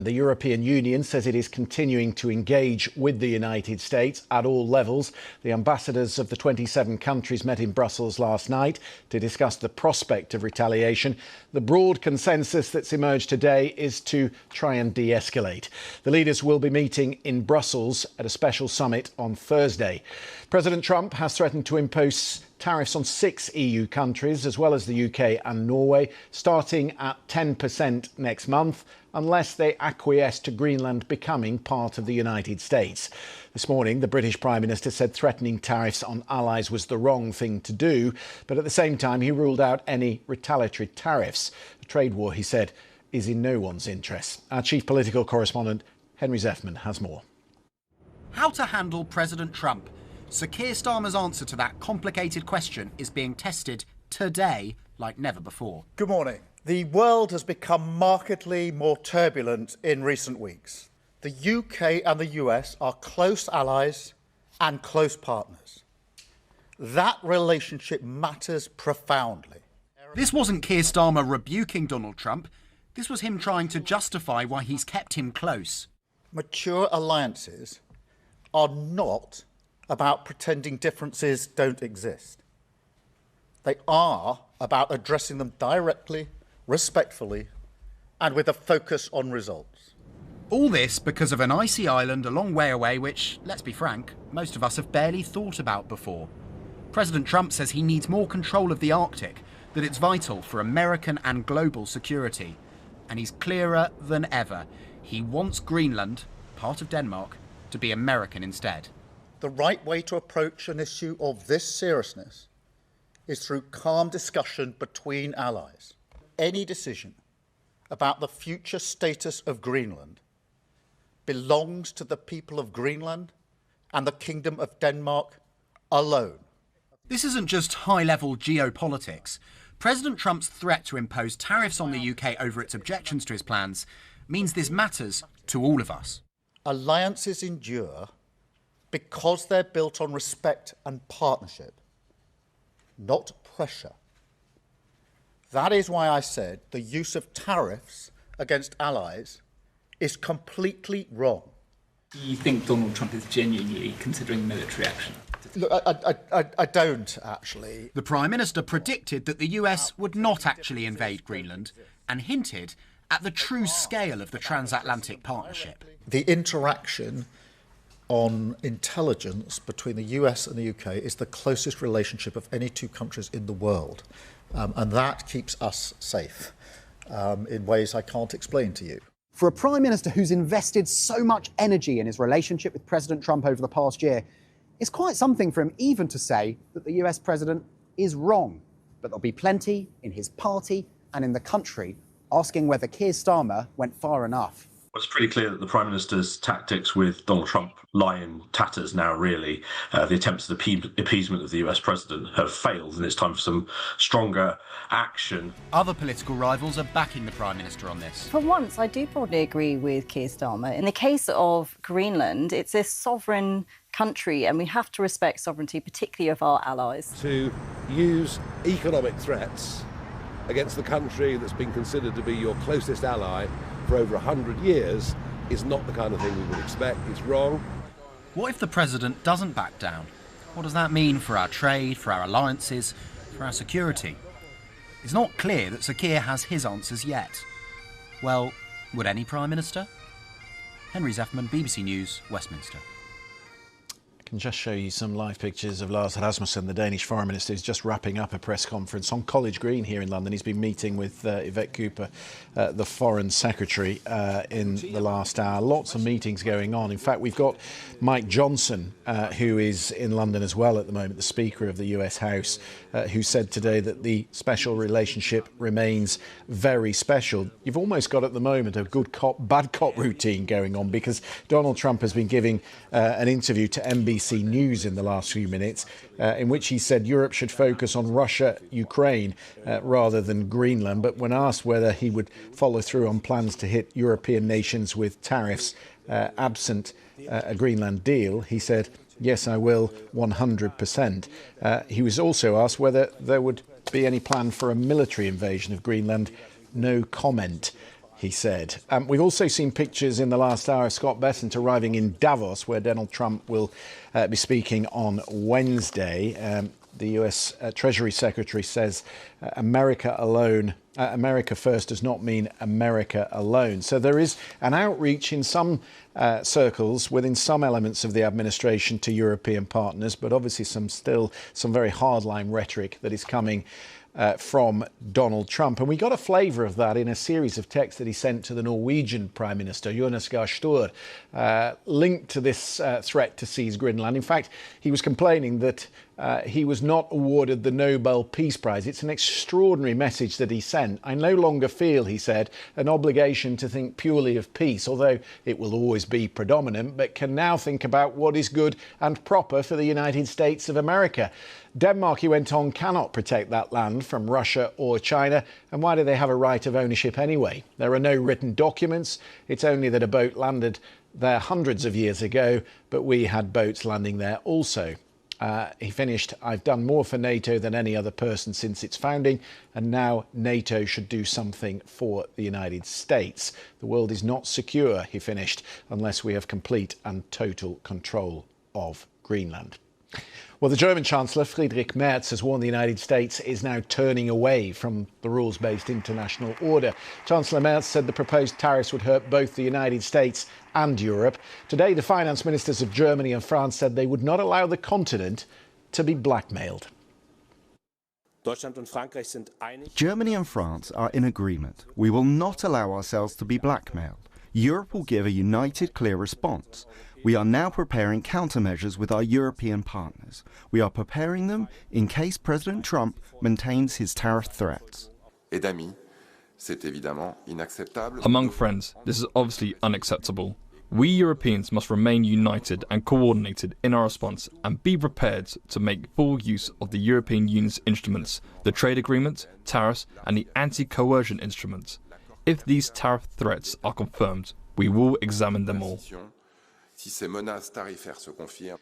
The European Union says it is continuing to engage with the United States at all levels. The ambassadors of the 27 countries met in Brussels last night to discuss the prospect of retaliation. The broad consensus that's emerged today is to try and de-escalate. The leaders will be meeting in Brussels at a special summit on Thursday. President Trump has threatened to impose tariffs on 6 EU countries, as well as the UK and Norway, starting at 10% next month, unless they acquiesce to Greenland becoming part of the United States. This morning, the British Prime Minister said threatening tariffs on allies was the wrong thing to do, but at the same time, he ruled out any retaliatory tariffs. A trade war, he said, is in no one's interest. Our chief political correspondent, Henry Zeffman, has more. How to handle President Trump? Sir Keir Starmer's answer to that complicated question is being tested today like never before. Good morning. The world has become markedly more turbulent in recent weeks. The UK and the US are close allies and close partners. That relationship matters profoundly. This wasn't Keir Starmer rebuking Donald Trump. This was him trying to justify why he's kept him close. Mature alliances are not about pretending differences don't exist. They are about addressing them directly, respectfully, and with a focus on results. All this because of an icy island a long way away which, let's be frank, most of us have barely thought about before. President Trump says he needs more control of the Arctic, that it's vital for American and global security. And he's clearer than ever. He wants Greenland, part of Denmark, to be American instead. The right way to approach an issue of this seriousness is through calm discussion between allies. Any decision about the future status of Greenland belongs to the people of Greenland and the Kingdom of Denmark alone. This isn't just high-level geopolitics. President Trump's threat to impose tariffs on the UK over its objections to his plans means this matters to all of us. Alliances endure because they're built on respect and partnership, not pressure. That is why I said the use of tariffs against allies is completely wrong. Do you think Donald Trump is genuinely considering military action? Look, I don't, actually. The Prime Minister predicted that the US would not actually invade Greenland and hinted at the true scale of the transatlantic partnership. The interaction on intelligence between the US and the UK is the closest relationship of any two countries in the world. And that keeps us safe in ways I can't explain to you. For a Prime Minister who's invested so much energy in his relationship with President Trump over the past year, it's quite something for him even to say that the US President is wrong. But there'll be plenty in his party and in the country asking whether Keir Starmer went far enough. Well, it's pretty clear that the Prime Minister's tactics with Donald Trump lie in tatters now, really. The attempts at appeasement of the US President have failed, and it's time for some stronger action. Other political rivals are backing the Prime Minister on this. For once, I do broadly agree with Keir Starmer. In the case of Greenland, it's a sovereign country, and we have to respect sovereignty, particularly of our allies. To use economic threats against the country that's been considered to be your closest ally for over 100 years is not the kind of thing we would expect. It's wrong. What if the President doesn't back down? What does that mean for our trade, for our alliances, for our security? It's not clear that Sir Keir has his answers yet. Well, would any Prime Minister? Henry Zeffman, BBC News, Westminster. I can just show you some live pictures of Lars Rasmussen, the Danish Foreign Minister, who's just wrapping up a press conference on College Green here in London. He's been meeting with Yvette Cooper, the Foreign Secretary, in the last hour. Lots of meetings going on. In fact, we've got Mike Johnson, who is in London as well at the moment, the Speaker of the US House, who said today that the special relationship remains very special. You've almost got at the moment a good cop, bad cop routine going on, because Donald Trump has been giving an interview to NBC News in the last few minutes, in which he said Europe should focus on Russia, Ukraine, rather than Greenland. But when asked whether he would follow through on plans to hit European nations with tariffs absent a Greenland deal, he said, yes, I will, 100%. He was also asked whether there would be any plan for a military invasion of Greenland. No comment. he said. We've also seen pictures in the last hour of Scott Bessent arriving in Davos, where Donald Trump will be speaking on Wednesday. The US Treasury Secretary says America first does not mean America alone. So there is an outreach in some circles within some elements of the administration to European partners, but obviously some very hardline rhetoric that is coming from Donald Trump. And we got a flavour of that in a series of texts that he sent to the Norwegian Prime Minister, Jonas Gahr, linked to this threat to seize Greenland. In fact, he was complaining that he was not awarded the Nobel Peace Prize. It's an extraordinary message that he sent. I no longer feel, he said, an obligation to think purely of peace, although it will always be predominant, but can now think about what is good and proper for the United States of America. Denmark, he went on, cannot protect that land from Russia or China. And why do they have a right of ownership anyway? There are no written documents. It's only that a boat landed there hundreds of years ago, but we had boats landing there also. He finished, I've done more for NATO than any other person since its founding, and now NATO should do something for the United States. The world is not secure, he finished, unless we have complete and total control of Greenland. Well, the German Chancellor, Friedrich Merz, has warned the United States is now turning away from the rules-based international order. Chancellor Merz said the proposed tariffs would hurt both the United States and Europe. Today, the finance ministers of Germany and France said they would not allow the continent to be blackmailed. Germany and France are in agreement. We will not allow ourselves to be blackmailed. Europe will give a united, clear response. We are now preparing countermeasures with our European partners. We are preparing them in case President Trump maintains his tariff threats. Among friends, this is obviously unacceptable. We Europeans must remain united and coordinated in our response and be prepared to make full use of the European Union's instruments, the trade agreement, tariffs and the anti-coercion instruments. If these tariff threats are confirmed, we will examine them all.